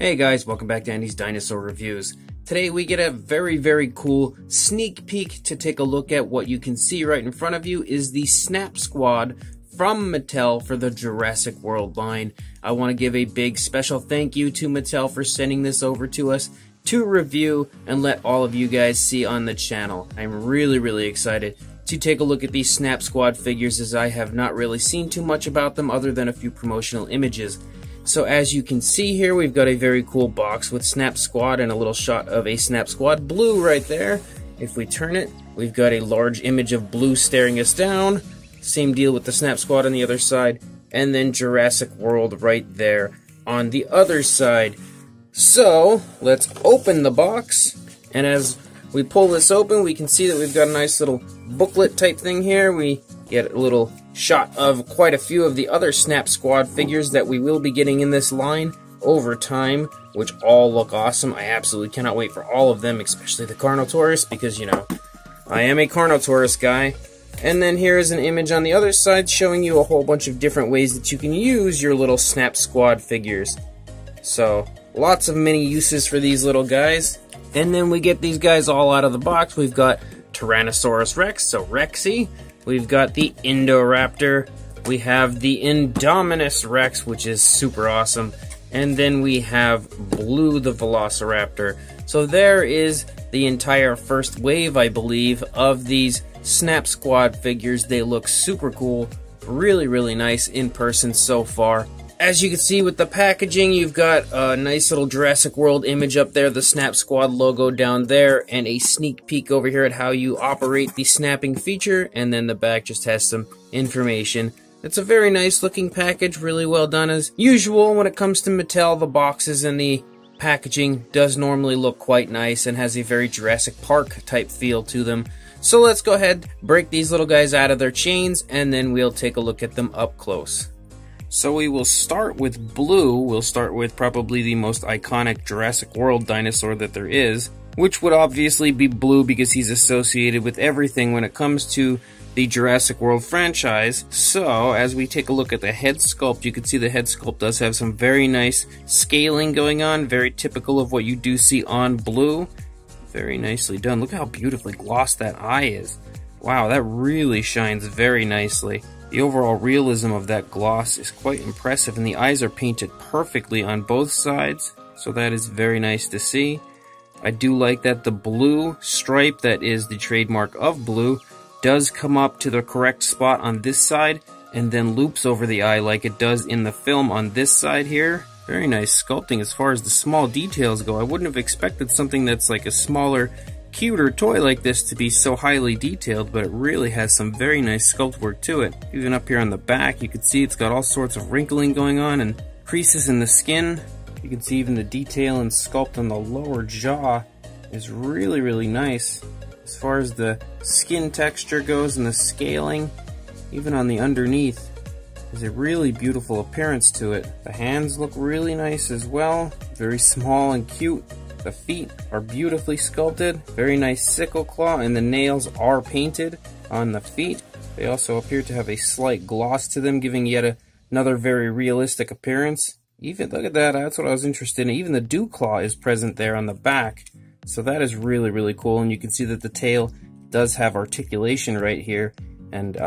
Hey guys, welcome back to Andy's Dinosaur Reviews. Today we get a very cool sneak peek to take a look at what you can see right in front of you is the Snap Squad from Mattel for the Jurassic World line. I want to give a big special thank you to Mattel for sending this over to us to review and let all of you guys see on the channel. I'm really excited to take a look at these Snap Squad figures, as I have not really seen too much about them other than a few promotional images. So as you can see here, we've got a very cool box with Snap Squad and a little shot of a Snap Squad Blue right there. If we turn it, we've got a large image of Blue staring us down. Same deal with the Snap Squad on the other side. And then Jurassic World right there on the other side. So, let's open the box. And as we pull this open, we can see that we've got a nice little booklet type thing here. We get a little shot of quite a few of the other Snap Squad figures that we will be getting in this line over time, which all look awesome. I absolutely cannot wait for all of them, especially the Carnotaurus, because, you know, I am a Carnotaurus guy. And then here is an image on the other side showing you a whole bunch of different ways that you can use your little Snap Squad figures. So, lots of many uses for these little guys. And then we get these guys all out of the box. We've got Tyrannosaurus Rex, so Rexy. We've got the Indoraptor, we have the Indominus Rex, which is super awesome, and then we have Blue the Velociraptor. So there is the entire first wave, I believe, of these Snap Squad figures. They look super cool, really nice in person so far. As you can see with the packaging, you've got a nice little Jurassic World image up there, the Snap Squad logo down there, and a sneak peek over here at how you operate the snapping feature, and then the back just has some information. It's a very nice looking package, really well done as usual. When it comes to Mattel, the boxes and the packaging does normally look quite nice and has a very Jurassic Park type feel to them. So let's go ahead, break these little guys out of their chains, and then we'll take a look at them up close. So we will start with Blue. We'll start with probably the most iconic Jurassic World dinosaur that there is, which would obviously be Blue because he's associated with everything when it comes to the Jurassic World franchise. So as we take a look at the head sculpt, you can see the head sculpt does have some very nice scaling going on, very typical of what you do see on Blue. Very nicely done. Look how beautifully glossed that eye is. Wow, that really shines very nicely. The overall realism of that gloss is quite impressive, and the eyes are painted perfectly on both sides, so that is very nice to see. I do like that the blue stripe that is the trademark of Blue does come up to the correct spot on this side, and then loops over the eye like it does in the film on this side here. Very nice sculpting as far as the small details go. I wouldn't have expected something that's like a smaller, cuter toy like this to be so highly detailed, but it really has some very nice sculpt work to it. Even up here on the back, you can see it's got all sorts of wrinkling going on and creases in the skin. You can see even the detail and sculpt on the lower jaw is really nice. As far as the skin texture goes and the scaling, even on the underneath, there's a really beautiful appearance to it. The hands look really nice as well, very small and cute. The feet are beautifully sculpted, very nice sickle claw, and the nails are painted on the feet. They also appear to have a slight gloss to them, giving yet another very realistic appearance. Even, look at that, that's what I was interested in. Even the dew claw is present there on the back. So that is really cool, and you can see that the tail does have articulation right here, and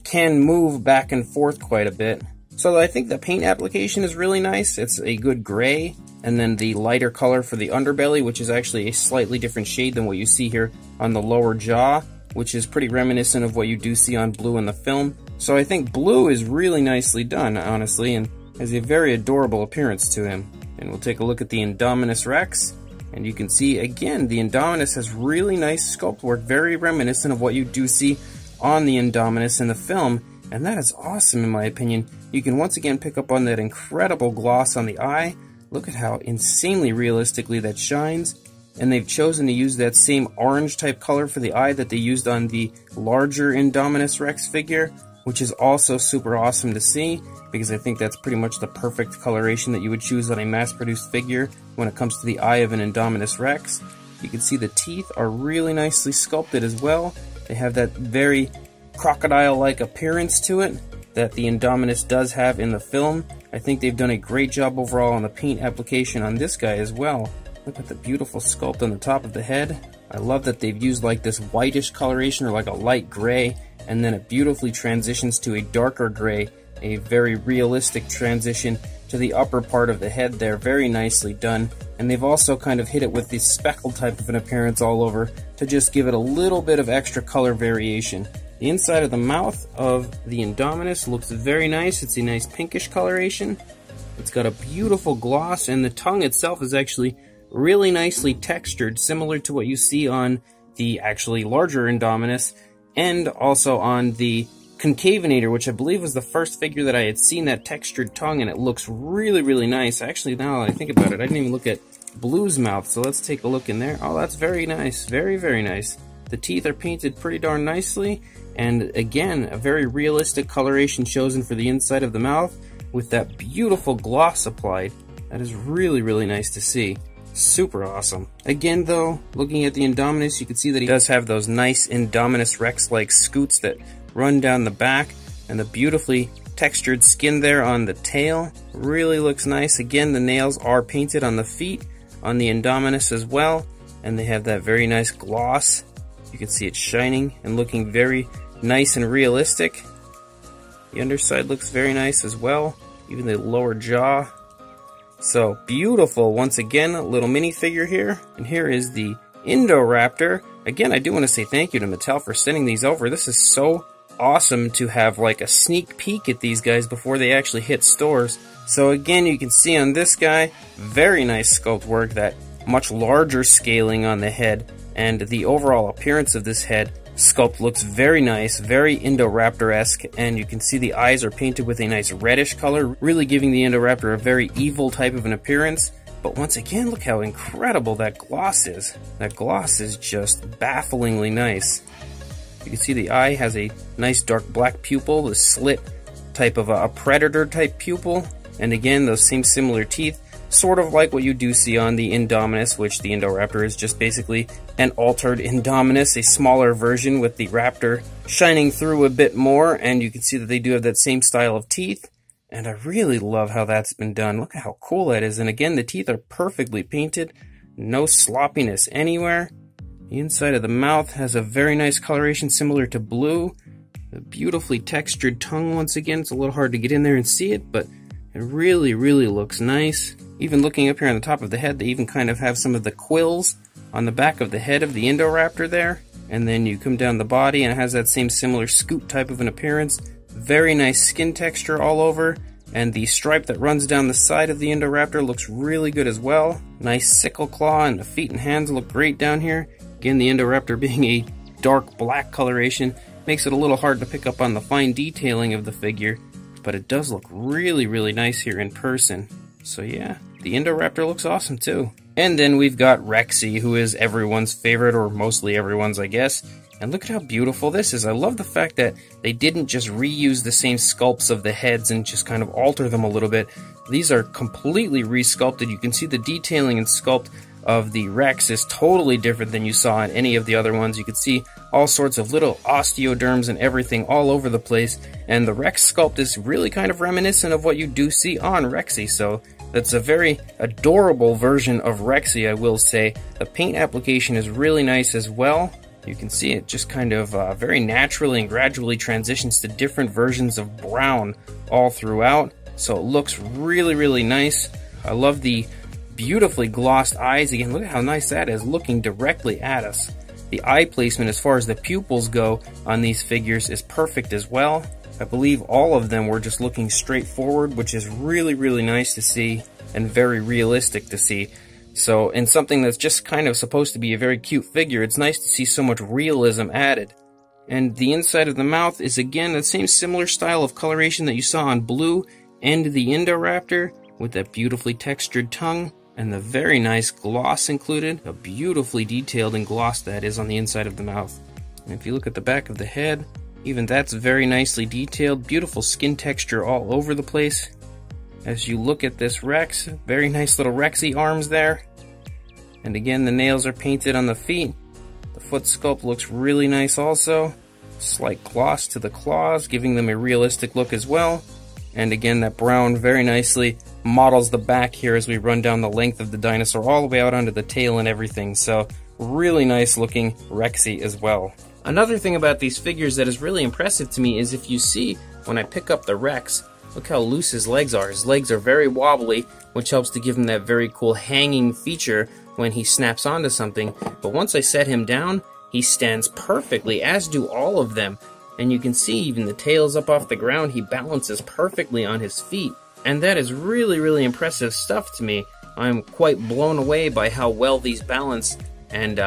can move back and forth quite a bit. So I think the paint application is really nice. It's a good gray, and then the lighter color for the underbelly, which is actually a slightly different shade than what you see here on the lower jaw, which is pretty reminiscent of what you do see on Blue in the film. So I think Blue is really nicely done, honestly, and has a very adorable appearance to him. And we'll take a look at the Indominus Rex, and you can see, again, the Indominus has really nice sculpt work, very reminiscent of what you do see on the Indominus in the film, and that is awesome in my opinion. You can once again pick up on that incredible gloss on the eye. Look at how insanely realistically that shines, and they've chosen to use that same orange type color for the eye that they used on the larger Indominus Rex figure, which is also super awesome to see, because I think that's pretty much the perfect coloration that you would choose on a mass-produced figure when it comes to the eye of an Indominus Rex. You can see the teeth are really nicely sculpted as well. They have that very crocodile-like appearance to it that the Indominus does have in the film. I I think they've done a great job overall on the paint application on this guy as well. Look at the beautiful sculpt on the top of the head. I love that they've used like this whitish coloration or like a light gray, and then it beautifully transitions to a darker gray, a very realistic transition to the upper part of the head there. Very nicely done. And they've also kind of hit it with this speckled type of an appearance all over to just give it a little bit of extra color variation. The inside of the mouth of the Indominus looks very nice. It's a nice pinkish coloration. It's got a beautiful gloss, and the tongue itself is actually really nicely textured, similar to what you see on the actually larger Indominus, and also on the Concavenator, which I believe was the first figure that I had seen that textured tongue, and it looks really, really nice. Actually, now that I think about it, I didn't even look at Blue's mouth, so let's take a look in there. Oh, that's very nice. Very, very nice. The teeth are painted pretty darn nicely, and again, a very realistic coloration chosen for the inside of the mouth with that beautiful gloss applied. That is really, really nice to see. Super awesome. Again though, looking at the Indominus, you can see that he does have those nice Indominus Rex-like scoots that run down the back, and the beautifully textured skin there on the tail really looks nice. Again, the nails are painted on the feet on the Indominus as well, and they have that very nice gloss. You can see it shining and looking very nice and realistic. The underside looks very nice as well, even the lower jaw. So beautiful. Once again, a little minifigure here. And here is the Indoraptor. Again, I do want to say thank you to Mattel for sending these over. This is so awesome to have like a sneak peek at these guys before they actually hit stores. So again, you can see on this guy, very nice sculpt work, that much larger scaling on the head, and the overall appearance of this head sculpt looks very nice, very Indoraptor-esque, and you can see the eyes are painted with a nice reddish color, really giving the Indoraptor a very evil type of an appearance. But once again, look how incredible that gloss is. That gloss is just bafflingly nice. You can see the eye has a nice dark black pupil, the slit type of a predator type pupil, and again, those same similar teeth, sort of like what you do see on the Indominus, which the Indoraptor is just basically an altered Indominus, a smaller version with the raptor shining through a bit more, and you can see that they do have that same style of teeth, and I really love how that's been done. Look at how cool that is, and again, the teeth are perfectly painted, no sloppiness anywhere. The inside of the mouth has a very nice coloration similar to Blue. The beautifully textured tongue, once again, it's a little hard to get in there and see it, but it really, really looks nice. Even looking up here on the top of the head, they even kind of have some of the quills on the back of the head of the Indoraptor there. And then you come down the body and it has that same similar scoop type of an appearance. Very nice skin texture all over. And the stripe that runs down the side of the Indoraptor looks really good as well. Nice sickle claw, and the feet and hands look great down here. Again, the Indoraptor being a dark black coloration makes it a little hard to pick up on the fine detailing of the figure. But it does look really, really nice here in person. So yeah, the Indoraptor looks awesome too. And then we've got Rexy, who is everyone's favorite, or mostly everyone's, I guess. And look at how beautiful this is. I love the fact that they didn't just reuse the same sculpts of the heads and just kind of alter them a little bit. These are completely resculpted. You can see the detailing and sculpt of the Rex is totally different than you saw in any of the other ones. You can see all sorts of little osteoderms and everything all over the place. And the Rex sculpt is really kind of reminiscent of what you do see on Rexy. So that's a very adorable version of Rexy, I will say. The paint application is really nice as well. You can see it just kind of very naturally and gradually transitions to different versions of brown all throughout. So it looks really, really nice. I love the beautifully glossed eyes. Again, look at how nice that is, looking directly at us. The eye placement as far as the pupils go on these figures is perfect as well. I believe all of them were just looking straight forward, which is really, really nice to see and very realistic to see. So in something that's just kind of supposed to be a very cute figure, it's nice to see so much realism added. And the inside of the mouth is again the same similar style of coloration that you saw on Blue and the Indoraptor, with that beautifully textured tongue and the very nice gloss included. A beautifully detailed and gloss that is on the inside of the mouth. And if you look at the back of the head, even that's very nicely detailed. Beautiful skin texture all over the place. As you look at this Rex, very nice little Rexy arms there. And again, the nails are painted on the feet. The foot sculpt looks really nice also. Slight gloss to the claws, giving them a realistic look as well. And again, that brown very nicely models the back here as we run down the length of the dinosaur all the way out onto the tail and everything. So really nice looking Rexy as well. Another thing about these figures that is really impressive to me is if you see when I pick up the Rex, look how loose his legs are. His legs are very wobbly, which helps to give him that very cool hanging feature when he snaps onto something. But once I set him down, he stands perfectly, as do all of them. And you can see even the tail's up off the ground, he balances perfectly on his feet. And that is really, really impressive stuff to me. I'm quite blown away by how well these balance and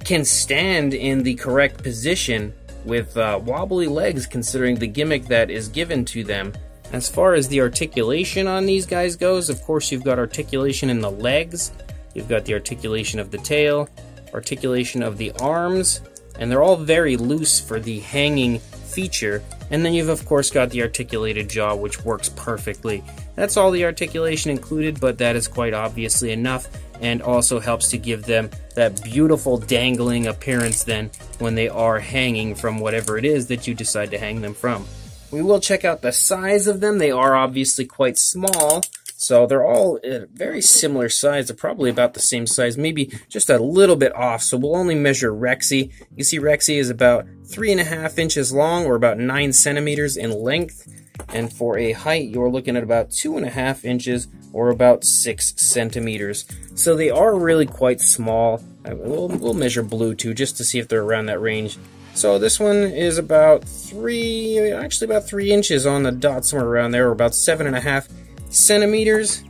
can stand in the correct position with wobbly legs, considering the gimmick that is given to them. As far as the articulation on these guys goes, of course you've got articulation in the legs, you've got the articulation of the tail, articulation of the arms, and they're all very loose for the hanging feature. And then you've of course got the articulated jaw, which works perfectly. That's all the articulation included, but that is quite obviously enough, and also helps to give them that beautiful dangling appearance then when they are hanging from whatever it is that you decide to hang them from. We will check out the size of them. They are obviously quite small, so they're all a very similar size. They're probably about the same size, maybe just a little bit off, so we'll only measure Rexy. You see Rexy is about 3.5 inches long, or about 9 centimeters in length, and for a height you're looking at about 2.5 inches, or about 6 centimeters. So they are really quite small. We'll measure Blue too, just to see if they're around that range. So this one is about 3 inches on the dot, somewhere around there, or about 7.5 centimeters.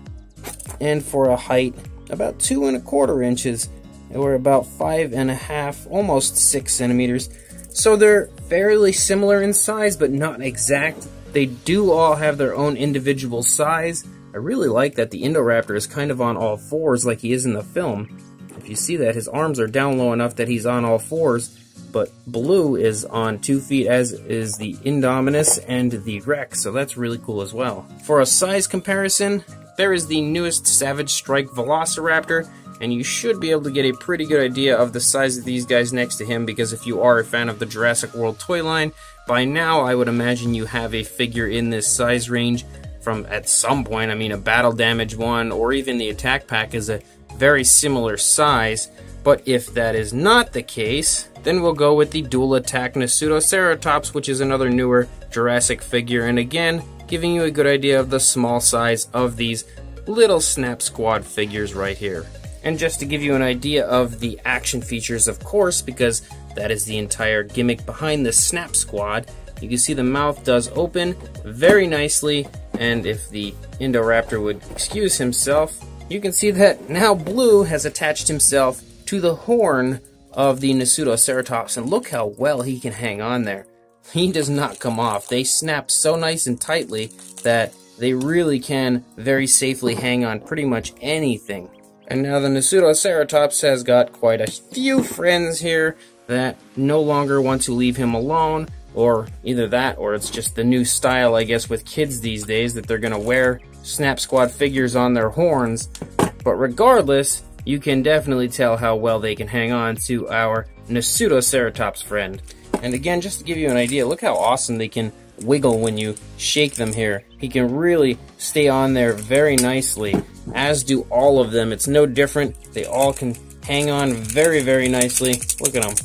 And for a height, about 2.25 inches, or about 5.5, almost 6 centimeters. So they're fairly similar in size, but not exact. They do all have their own individual size. I really like that the Indoraptor is kind of on all fours like he is in the film. If you see that, his arms are down low enough that he's on all fours, but Blue is on 2 feet, as is the Indominus and the Rex, so that's really cool as well. For a size comparison, there is the newest Savage Strike Velociraptor, and you should be able to get a pretty good idea of the size of these guys next to him, because if you are a fan of the Jurassic World toy line, by now I would imagine you have a figure in this size range from at some point. I mean, a Battle Damage one, or even the Attack Pack is a very similar size. But if that is not the case, then we'll go with the Dual Attack Nasutoceratops, which is another newer Jurassic figure, and again, giving you a good idea of the small size of these little Snap Squad figures right here. And just to give you an idea of the action features, of course, because that is the entire gimmick behind the Snap Squad, you can see the mouth does open very nicely, and if the Indoraptor would excuse himself, you can see that now Blue has attached himself to the horn of the Nasutoceratops, and look how well he can hang on there. He does not come off. They snap so nice and tightly that they really can very safely hang on pretty much anything. And now the Nasutoceratops has got quite a few friends here that no longer want to leave him alone, or either that, or it's just the new style, I guess, with kids these days, that they're going to wear Snap Squad figures on their horns. But regardless, you can definitely tell how well they can hang on to our Nasutoceratops friend. And again, just to give you an idea, look how awesome they can wiggle when you shake them here. He can really stay on there very nicely, as do all of them. It's no different. They all can hang on very, very nicely. Look at them.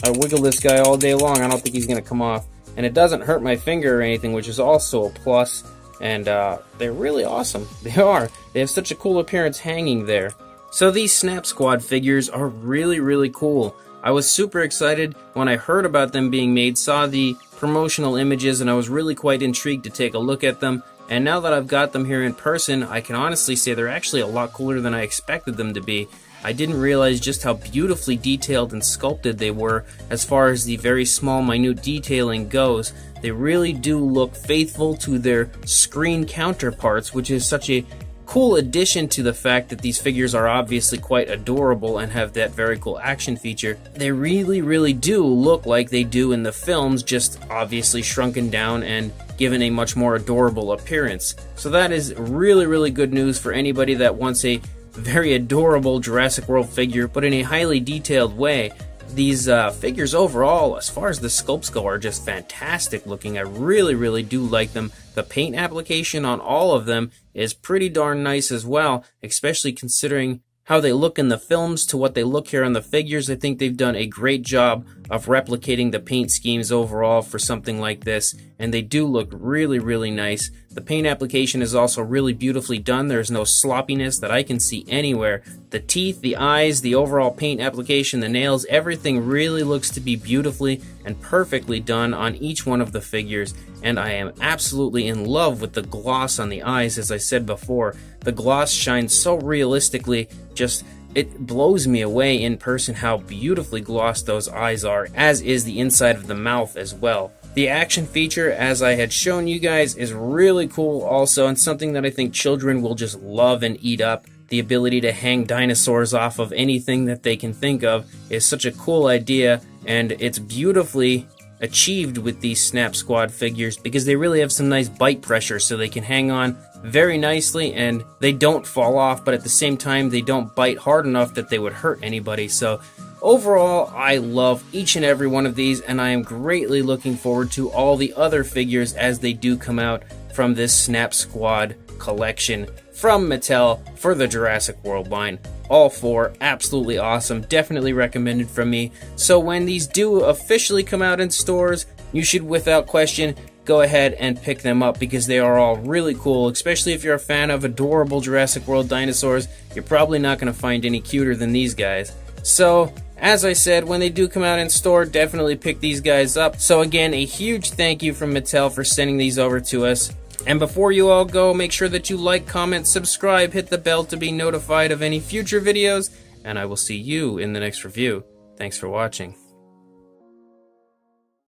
I wiggle this guy all day long. I don't think he's going to come off. And it doesn't hurt my finger or anything, which is also a plus. And they're really awesome. They are. They have such a cool appearance hanging there. So these Snap Squad figures are really, really cool. I was super excited when I heard about them being made, saw the promotional images, and I was really quite intrigued to take a look at them. And now that I've got them here in person, I can honestly say they're actually a lot cooler than I expected them to be. I didn't realize just how beautifully detailed and sculpted they were as far as the very small, minute detailing goes. They really do look faithful to their screen counterparts, which is such a cool addition to the fact that these figures are obviously quite adorable and have that very cool action feature. They really, really do look like they do in the films, just obviously shrunken down and given a much more adorable appearance. So that is really, really good news for anybody that wants a very adorable Jurassic World figure, but in a highly detailed way. these figures overall, as far as the sculpts go, are just fantastic looking. I really do like them. The paint application on all of them is pretty darn nice as well, especially considering how they look in the films to what they look here on the figures. I think they've done a great job of replicating the paint schemes overall for something like this, and they do look really nice. The paint application is also really beautifully done. There's no sloppiness that I can see anywhere. The teeth, the eyes, the overall paint application, the nails, everything really looks to be beautifully and perfectly done on each one of the figures, and I am absolutely in love with the gloss on the eyes. As I said before, the gloss shines so realistically, just it blows me away in person how beautifully glossed those eyes are, as is the inside of the mouth as well. The action feature, as I had shown you guys, is really cool also, and something that I think children will just love and eat up. The ability to hang dinosaurs off of anything that they can think of is such a cool idea, and it's beautifully achieved with these Snap Squad figures because they really have some nice bite pressure, so they can hang on very nicely and they don't fall off, but at the same time they don't bite hard enough that they would hurt anybody. So overall, I love each and every one of these, and I am greatly looking forward to all the other figures as they do come out from this Snap Squad collection from Mattel for the Jurassic World line. All four absolutely awesome, definitely recommended from me. So when these do officially come out in stores, you should without question go ahead and pick them up because they are all really cool, especially if you're a fan of adorable Jurassic World dinosaurs. You're probably not going to find any cuter than these guys. So as I said, when they do come out in store, definitely pick these guys up. So again, a huge thank you from Mattel for sending these over to us. And before you all go, make sure that you like, comment, subscribe, hit the bell to be notified of any future videos, and I will see you in the next review. Thanks for watching.